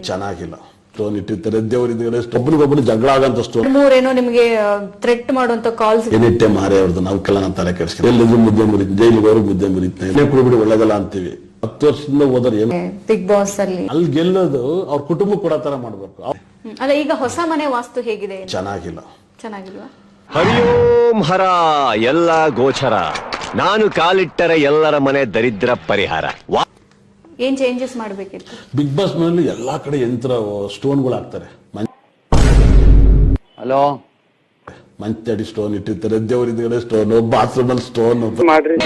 ಚೆನ್ನಾಗಿಲ್ಲ. ಸ್ಟೋನ್ ಇಟ್ಟಿರ್ತಾರೆ, ದೇವರಿದ್ದಾರೆ, ಒಬ್ಬನಿಗೊಬ್ಬನು ಜಗಳ ಆಗಂತ ಸ್ಟೋನ್. ಮೂರೇನೋ ನಿಮಗೆ ಥ್ರೆಟ್ ಮಾಡುವಂತ ಕಾಲ್ಸ್ ಏನಿಟ್ಟೆ ಮಾರೇ ಅವ್ರದ್ದು, ನಾವು ಕೆಲ ನಾನು ತಲೆ ಕೆಡಿಸ್ಕೊಂಡು ಎಲ್ಲಿದ್ರು ಮುದ್ದೆ ಮುರಿತ, ಜೈಲಿಗೆ ಹೋದ್ರು ಮುದ್ದೆ ಮುರಿತ, ಕುಡಿಬಿಡಿ ಒಳ್ಳೇದಲ್ಲ ಅಂತೀವಿ. 10 ವರ್ಷದಿಂದ ಹೋದ್ರೆ ಏನು ಬಿಗ್ ಬಾಸ್ ಅಲ್ಲಿ ಗೆಲ್ಲೋದು ಅವ್ರ ಕುಟುಂಬ ಕೂಡ ತರ ಮಾಡ್ಬೇಕು. ಅಲ್ಲ, ಈಗ ಹೊಸ ಮನೆ ವಾಸ್ತು ಹೇಗಿದೆ? ಚೆನ್ನಾಗಿಲ್ವಾ? ಹರಿಯೋಂ ಹರ ಎಲ್ಲ ಗೋಚರ, ನಾನು ಕಾಲಿಟ್ಟರೆ ಎಲ್ಲರ ಮನೆ ದರಿದ್ರ ಪರಿಹಾರ. ಏನ್ ಚೇಂಜಸ್ ಮಾಡ್ಬೇಕಿತ್ತು? ಬಿಗ್ ಬಾಸ್ ನಲ್ಲಿ ಎಲ್ಲಾ ಕಡೆ ಯಂತ್ರ ಸ್ಟೋನ್ಗಳು ಹಾಕ್ತಾರೆ. ಹಲೋ, ಮಂಚಡಿ ಸ್ಟೋನ್ ಇಟ್ಟಿರ್ತಾರೆ, ದೇವರಿದ್ದಾರೆ ಸ್ಟೋನ್, ಬಾತ್ರೂಮ್ ಅಲ್ಲಿ ಸ್ಟೋನ್ ಮಾಡ್ರಿ.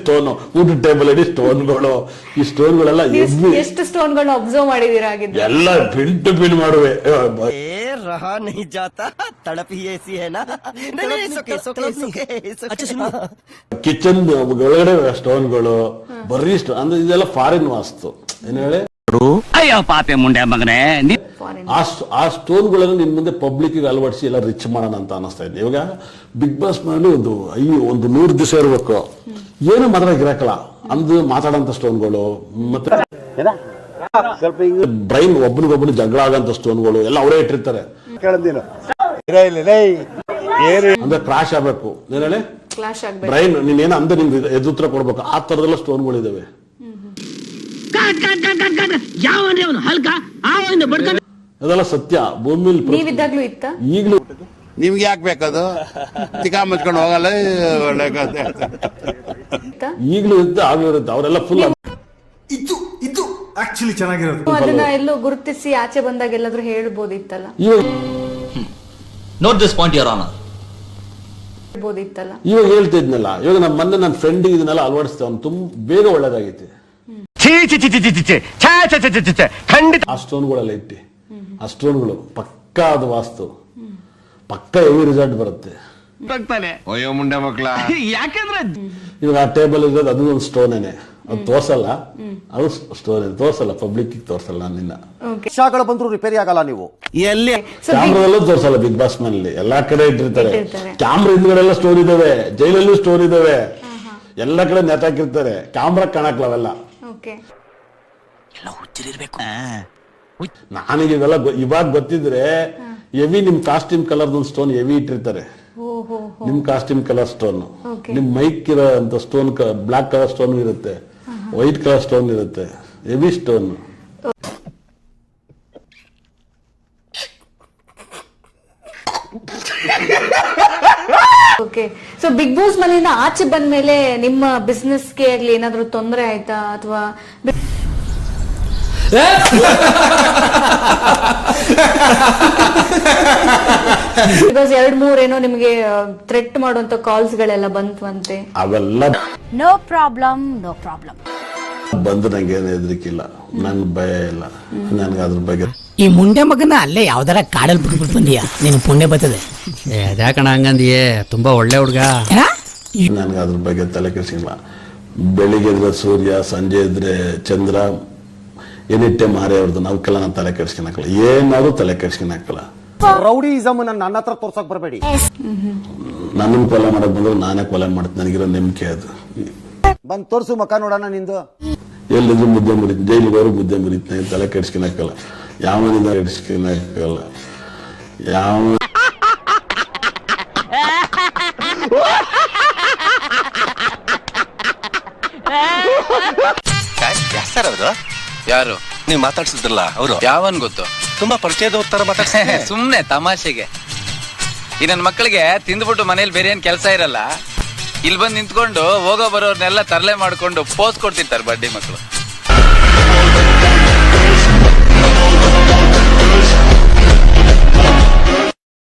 ಸ್ಟೋನ್, ಊಟ ಟೇಬಲ್ ಅಡಿ ಸ್ಟೋನ್ಗಳು. ಈ ಸ್ಟೋನ್ಗಳೆಲ್ಲ ಎಷ್ಟು ಸ್ಟೋನ್ಗಳು ಅಬ್ಸರ್ವ್ ಮಾಡಿದೀರಾ? ಎಲ್ಲ ಪಿನ್ ಮಾಡುವೆ. रहा नहीं जाता, तड़प ही ऐसी है ना। ಕಿಚನ್ ಒಳಗಡೆ ಸ್ಟೋನ್ಗಳು, ಬರೀ ಸ್ಟೋನ್ ಅಂದ್ರೆ ಇದೆಲ್ಲ ಫಾರಿನ್ ವಾಸ್ತು. ಏನ್ ಹೇಳಿ, ಅಯ್ಯೋ ಪಾಪೆ ಮುಂಡೆ ಮಗನೇ, ಆ ಸ್ಟೋನ್ಗಳನ್ನು ನಿನ್ ಮುಂದೆ ಪಬ್ಲಿಕ್ ಅಳವಡಿಸಿ ಎಲ್ಲ ರಿಚ್ ಮಾಡೋಣ ಅಂತ ಅನಿಸ್ತಾ ಇದೆ. ಇವಾಗ ಬಿಗ್ ಬಾಸ್ ನಲ್ಲಿ ಒಂದು 100 ದಿವಸ ಇರ್ಬೇಕು, ಏನು ಮಾತ್ರ ಇರಕಲ್ಲ ಅಂದು ಮಾತಾಡಂತ ಸ್ಟೋನ್ಗಳು, ಮತ್ತೆ ಬ್ರೈನ್ ಒಬ್ಬನಿಗೊಬ್ಬನು ಜಗಳ ಆಗಂತ ಸ್ಟೋನ್ಗಳು ಎಲ್ಲ ಅವರೇ ಇಟ್ಟಿರ್ತಾರೆ. ಅಂದ್ರೆ ಕ್ರಾಶ್ ಆಗ್ಬೇಕು, ಏನ್ ಹೇಳಿ, ಬ್ರೈನ್ ನೀನೇನ ಅಂದ್ರೆ ನಿಮ್ಗೆ ಎದುತ್ರ ಕೊಡ್ಬೇಕು, ಆ ತರದೆಲ್ಲ ಸ್ಟೋನ್ಗಳು ಇದಾವೆ. ಅದೆಲ್ಲ ಸತ್ಯ. ಭೂಮಿಲಿ ನೀವಿದ್ದಾಗ್ಲೂ ಇತ್ತ? ಈಗಲೂ ನಿಮ್ಗೆ ಯಾಕೆ ಬೇಕದು? ತಿಕಾ ಮುಚ್ಕೊಂಡು ಹೋಗಲ್ಲ, ಒಳ್ಳೆ ಈಗಲೂ ಇರುತ್ತೆ, ಆಗ್ಲೂ ಇರುತ್ತೆ. ಅವರೆಲ್ಲ ಫುಲ್ ಇದು ಆಕ್ಚುಲಿ ಚೆನ್ನಾಗಿರೋದು. ಅದನ್ನ ಎಲ್ಲೋ ಗುರುತಿಸಿ ಆಚೆ ಬಂದಾಗ ಎಲ್ಲಾದ್ರೂ ಹೇಳ್ಬೋದಿತ್ತಲ್ಲ. Note this point your honour. ಇವಾಗ ಹೇಳ್ತಾ ಇದ್ನಲ್ಲ, ಇವಾಗ ನಮ್ಮ ಮೊನ್ನೆ ನನ್ನ ಫ್ರೆಂಡ್ ಇದನ್ನೆಲ್ಲ ಅಳವಡಿಸ್ತೇವೆ, ಅವ್ನು ತುಂಬಾ ಬೇಗ ಒಳ್ಳೇದಾಗೈತಿ. ಆ ಸ್ಟೋನ್ಗಳೆಲ್ಲ ಇಟ್ಟಿ, ಆ ಸ್ಟೋನ್ಗಳು ಪಕ್ಕಾ ಅದು ವಾಸ್ತು, ಪಕ್ಕ ಹೆವಿ ರಿಸಲ್ಟ್ ಬರುತ್ತೆ. ಅಯ್ಯೋ ಮುಂಡೆ ಮಕ್ಳ, ಯಾಕಂದ್ರೆ ಇವಾಗ ಆ ಟೇಬಲ್ ಇರೋದು ಅದು ಒಂದು ಸ್ಟೋನೇನೆ, ಅದು ತೋರ್ಸಲ್ಲ, ಅದು ಸ್ಟೋನ್ ತೋರ್ಸಲ್ಲ, ಪಬ್ಲಿಕ್ ತೋರ್ಸಲ್ಲ. ನಿನ್ನ ಶಾಗಳು ಬಂದ್ರು ರಿಪೇರಿ ಆಗಲ್ಲ. ನೀವು ಎಲ್ಲಿ ಕ್ಯಾಮ್ರಾದಲ್ಲೂ ತೋರ್ಸಲ್ಲ. ಬಿಗ್ ಬಾಸ್ ನಲ್ಲಿ ಎಲ್ಲಾ ಕಡೆ ಇಟ್ಟಿರ್ತಾರೆ ಕ್ಯಾಮ್ರಾ, ಹಿಂದ್ಗಡೆಲ್ಲ ಸ್ಟೋರ್ ಇದಾವೆ, ಜೈಲಲ್ಲೂ ಸ್ಟೋರ್ ಇದಾವೆ, ಎಲ್ಲಾ ಕಡೆ ನೆತಾಕಿರ್ತಾರೆ, ಕ್ಯಾಮ್ರಾ ಕಾಣಕ್ಲವೆಲ್ಲ. ನನಗೆ ಇವೆಲ್ಲ ಇವಾಗ ಗೊತ್ತಿದ್ರೆ, ಹೆವಿ ನಿಮ್ ಕಾಸ್ಟ್ಯೂಮ್ ಕಲರ್ ಸ್ಟೋನ್ ಹೆವಿ ಇಟ್ಟಿರ್ತಾರೆ, ನಿಮ್ ಕಾಸ್ಟ್ಯೂಮ್ ಕಲರ್ ಸ್ಟೋನ್, ನಿಮ್ ಮೈಕ್ ಇರೋ ಅಂತ ಸ್ಟೋನ್, ಬ್ಲಾಕ್ ಕಲರ್ ಸ್ಟೋನ್ ಇರುತ್ತೆ, ವೈಟ್ ಕಲರ್ ಸ್ಟೋನ್ ಇರುತ್ತೆ, heavy stone. Okay, so Bigg Boss ಮನೆಯಿಂದ ಆಚೆ ಬಂದ್ಮೇಲೆ ನಿಮ್ಮ ಬಿಸ್ನೆಸ್ ಗೆ ಆಗ್ಲಿ ಏನಾದ್ರು ತೊಂದರೆ ಆಯ್ತಾ? ಅಥವಾ ಬಿಕಾಸ್ 2-3 ಏನೋ ನಿಮಗೆ ಥ್ರೆಟ್ ಮಾಡುವಂತ ಕಾಲ್ಸ್ ಗಳೆಲ್ಲ ಬಂತಂತೆ. ಅವೆಲ್ಲ ನೋ ಪ್ರಾಬ್ಲಮ್ ಬಂದು ನಂಗೆ ಏನು ಹೆದರಿಕಿಲ್ಲ, ನನ್ ಭಯ ಇಲ್ಲ, ನನ್ಗೆ ಅದ್ರ ಬಗ್ಗೆ. ಈ ಮುಂಡೆ ಮಗನ ಅಲ್ಲೇ ಯಾವ್ದಾರ ಕಾಡಲ್ ಬಿಟ್ಬಿಟ್ಟು ಬಂದಿಯಾ, ನಿನ್ ಪುಣ್ಯ ಬರ್ತದೆ. ಯಾಕಣ ಹಂಗಂದಿಯೇ, ತುಂಬಾ ಒಳ್ಳೆ ಹುಡ್ಗ. ನನ್ಗೆ ಅದ್ರ ಬಗ್ಗೆ ತಲೆ ಕೆಡಿಸಿಲ್ಲ. ಬೆಳಿಗ್ಗೆ ಇದ್ರೆ ಸೂರ್ಯ, ಸಂಜೆ ಇದ್ರೆ ಚಂದ್ರ, ಏನಿಟ್ಟೆ ಮಾರೇ ಅವ್ರದ್ದು, ನಾವು ಕೆಲ ನಾನು ತಲೆ ಕೆಡಿಸ್ಕೊಳಕಲ್ಲ, ಏನಾದ್ರು ತಲೆ ಕೆಡಿಸ್ಕೊಳಕಲ್ಲ. ರೌಡಿಸಮ್ ನನ್ನ ಹತ್ರ ತೋರ್ಸಕ್ ಬರಬೇಡಿ. ನನ್ನನ್ನು ಕೊಲೆ ಮಾಡಕ್ ಬಂದ್ರೆ ನಾನೇ ಕೊಲೆ ಮಾಡ್ತೀನಿ, ನನಗಿರೋ ನಂಬಿಕೆ ಅದು. ಬಂದ್ ತೋರ್ಸು ಮಕ್ಕ ನೋಡೋಣ ನಿಂದು. ಎಲ್ಲಿದ್ರು ಮುದ್ದೆ ಮುರಿತ, ಜೈಲಿಗೆ ಹೋದ್ರು ಮುದ್ದೆ ಮುರಿತ, ತಲೆ ಕೆಡಿಸ್ಕೊಳಕಲ್ಲ, ಯಾವನಿಂದ ಕೆಡಿಸ್ಕೊಳಕಲ್ಲ, ಯಾವ ಸರ್ ಅವರು ಯಾರು ನೀವು ಮಾತಾಡ್ಸಿದ್ರಲ್ಲ, ಅವರು ಯಾವನ್ ಗೊತ್ತು? ತುಂಬಾ ಪರಿಚಯದವ್ರ ತರ ಮಾತಾಡ್ತಾರೆ. ಸುಮ್ನೆ ತಮಾಷೆಗೆ. ಈ ನನ್ನ ಮಕ್ಕಳಿಗೆ ತಿಂದ್ಬಿಟ್ಟು ಮನೇಲಿ ಬೇರೆ ಏನ್ ಕೆಲಸ ಇರಲ್ಲ, ಇಲ್ಲಿ ಬಂದು ನಿಂತ್ಕೊಂಡು ಹೋಗೋ ಬರೋರ್ನೆಲ್ಲ ತರಲೆ ಮಾಡ್ಕೊಂಡು ಪೋಸ್ ಕೊಡ್ತಿರ್ತಾರೆ ಬಡ್ಡಿ ಮಕ್ಕಳು.